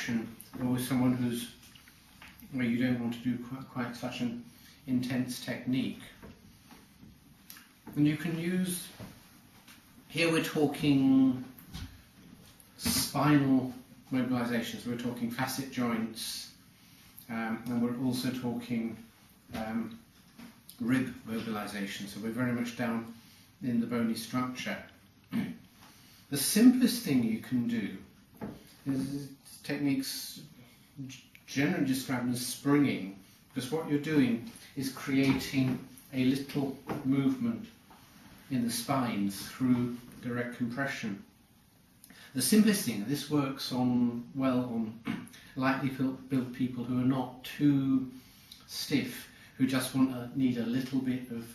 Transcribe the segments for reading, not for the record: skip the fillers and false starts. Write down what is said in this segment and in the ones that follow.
or with someone where you don't want to do quite such an intense technique. And you can use, here we're talking spinal mobilisations, we're talking facet joints, and we're also talking rib mobilisation, so we're very much down in the bony structure. The simplest thing you can do is techniques generally described as springing, because what you're doing is creating a little movement in the spine through direct compression. The simplest thing, this works on lightly built people who are not too stiff, who just need a little bit of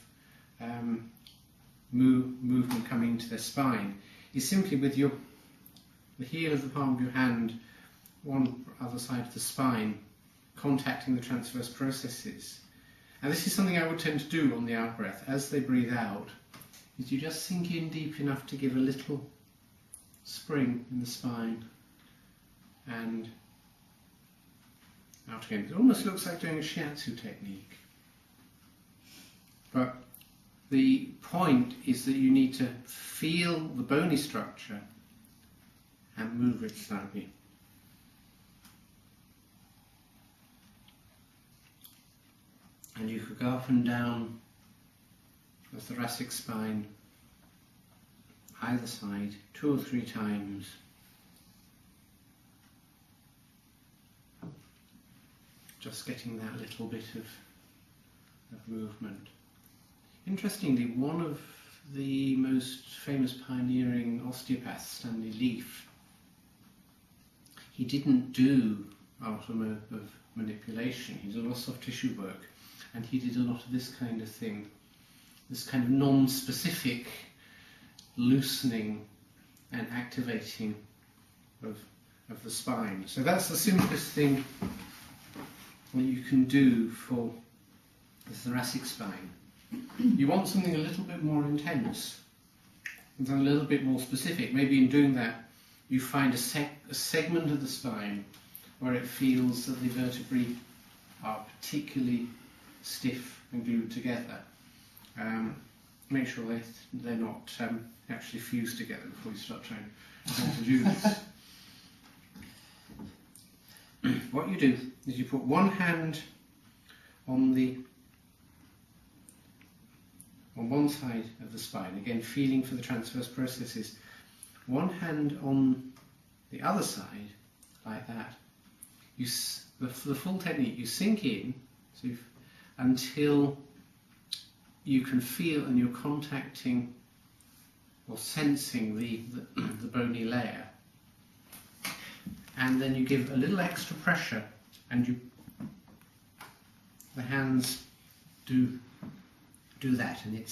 movement coming into their spine, is simply with the heel of the palm of your hand, one other side of the spine, contacting the transverse processes. And this is something I would tend to do on the out breath. As they breathe out, is you just sink in deep enough to give a little spring in the spine and out again. It almost looks like doing a shiatsu technique. But the point is that you need to feel the bony structure and move it slightly. And you could go up and down the thoracic spine, either side, 2 or 3 times. Just getting that little bit of movement. Interestingly, one of the most famous pioneering osteopaths, Stanley Leaf, he didn't do art of manipulation, he did a lot of soft tissue work, and he did a lot of this kind of thing, this kind of non-specific loosening and activating of the spine. So that's the simplest thing that you can do for the thoracic spine. You want something a little bit more intense, and a little bit more specific. Maybe in doing that you find a segment of the spine where it feels that the vertebrae are particularly stiff and glued together. Make sure they're not actually fused together before you start trying to do this. What you do is you put one hand on one side of the spine, again feeling for the transverse processes, one hand on the other side, like that. The full technique, you sink in until you can feel and you're contacting or sensing the bony layer, and then you give a little extra pressure, and the hands do that, and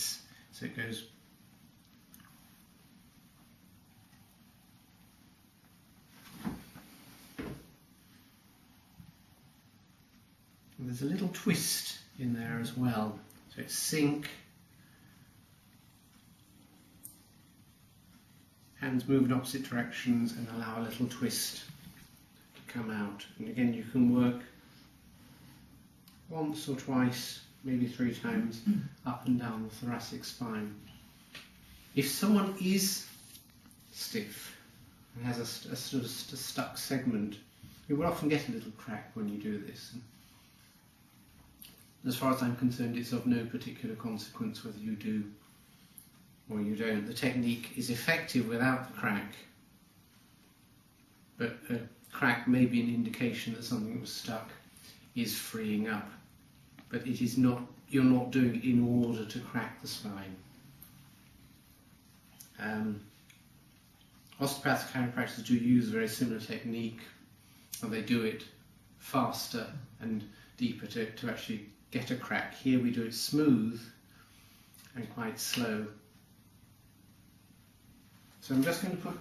so it goes. And there's a little twist in there as well, so it's sink, hands move in opposite directions, and allow a little twist to come out. And again, you can work once or twice, maybe 3 times, up and down the thoracic spine. If someone is stiff and has a sort of stuck segment, you will often get a little crack when you do this. And as far as I'm concerned, it's of no particular consequence whether you do or you don't. The technique is effective without the crack, but a crack may be an indication that something that was stuck is freeing up. But it is not, you're not doing it in order to crack the spine. Osteopaths, chiropractors do use a very similar technique, and they do it faster and deeper to actually get a crack. Here we do it smooth and quite slow. So I'm just going to put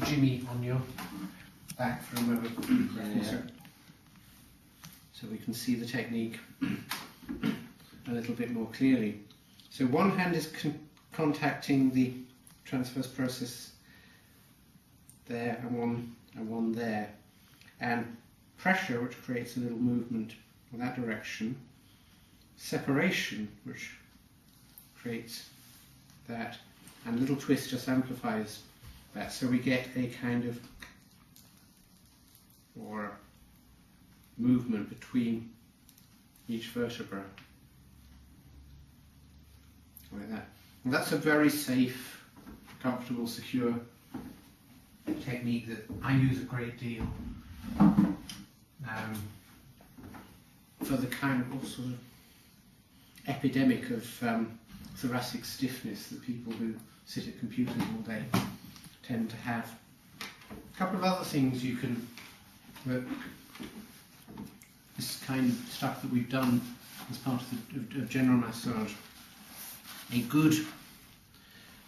Jimmy on your back for a moment. Yeah. So we can see the technique a little bit more clearly. So one hand is contacting the transverse process there, and one there, and pressure, which creates a little movement in that direction, separation, which creates that, and little twist just amplifies that, so we get a kind of or movement between each vertebra like that. And that's a very safe, comfortable, secure technique that I use a great deal for the kind of sort of epidemic of thoracic stiffness that people who sit at computers all day tend to have. A couple of other things you can work. This kind of stuff that we've done as part of general massage. A good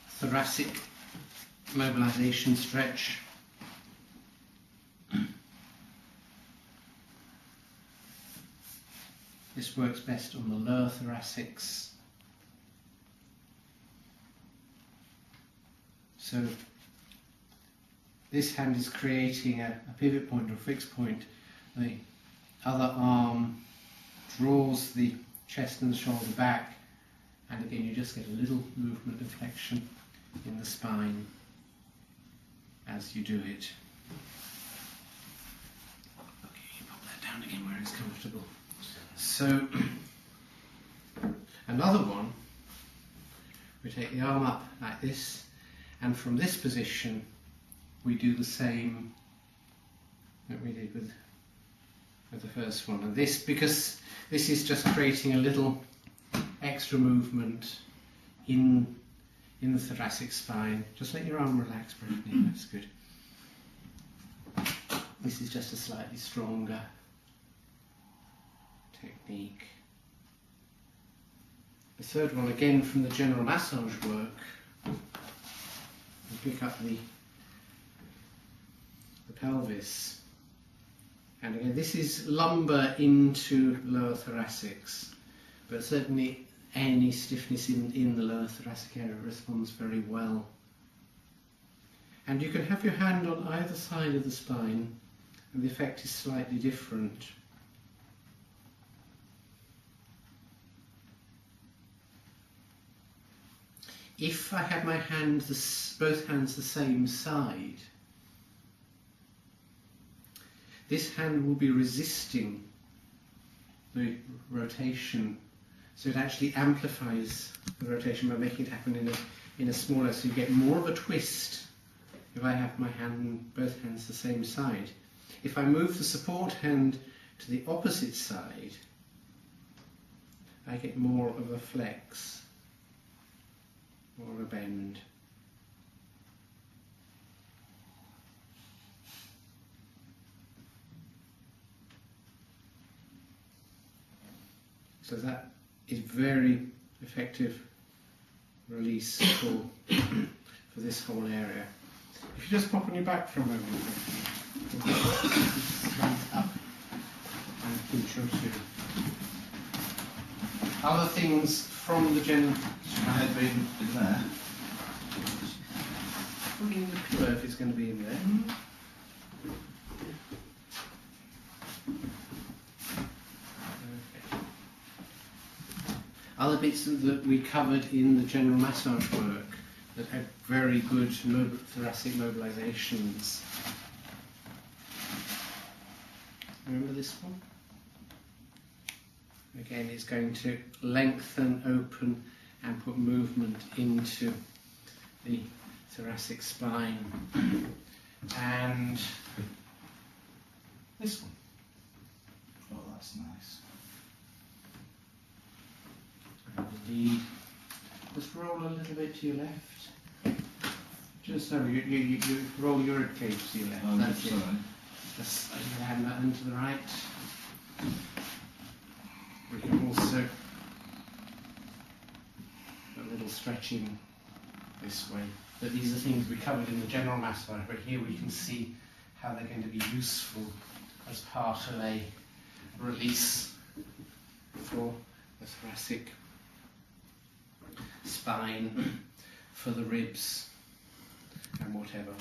thoracic mobilisation stretch. This works best on the lower thoracics. So this hand is creating a pivot point or fixed point. The other arm draws the chest and the shoulder back, and again you just get a little movement of flexion in the spine as you do it. Okay, you pop that down again where it's comfortable. So another one, we take the arm up like this, and from this position we do the same that we did with the first one. And this, because this is just creating a little extra movement in the thoracic spine. Just let your arm relax briefly, that's good. This is just a slightly stronger technique. The third one, again from the general massage work, we pick up the pelvis, and again this is lumbar into lower thoracics, but certainly any stiffness in the lower thoracic area responds very well. And you can have your hand on either side of the spine and the effect is slightly different. If I have my hand, both hands the same side, this hand will be resisting the rotation, so it actually amplifies the rotation by making it happen in a smaller, so you get more of a twist if I have my hand, both hands the same side. If I move the support hand to the opposite side, I get more of a flex or a bend. So that is very effective release for this whole area. If you just pop on your back for a moment, stand up and pinch your two. Other things from the general. My head being in there. Put in the pillow if it's going to be in there. Other bits that we covered in the general massage work that had very good thoracic mobilisations. Remember this one? Again, it's going to lengthen, open and put movement into the thoracic spine. And this one. Oh, that's nice. And indeed, just roll a little bit to your left. Just so you roll your rib cage to your left. Oh, That's sorry. it. Just hand that into the right. We can also do a little stretching this way. But these are things we covered in the general massage, but here we can see how they're going to be useful as part of a release for the thoracic spine, for the ribs and whatever.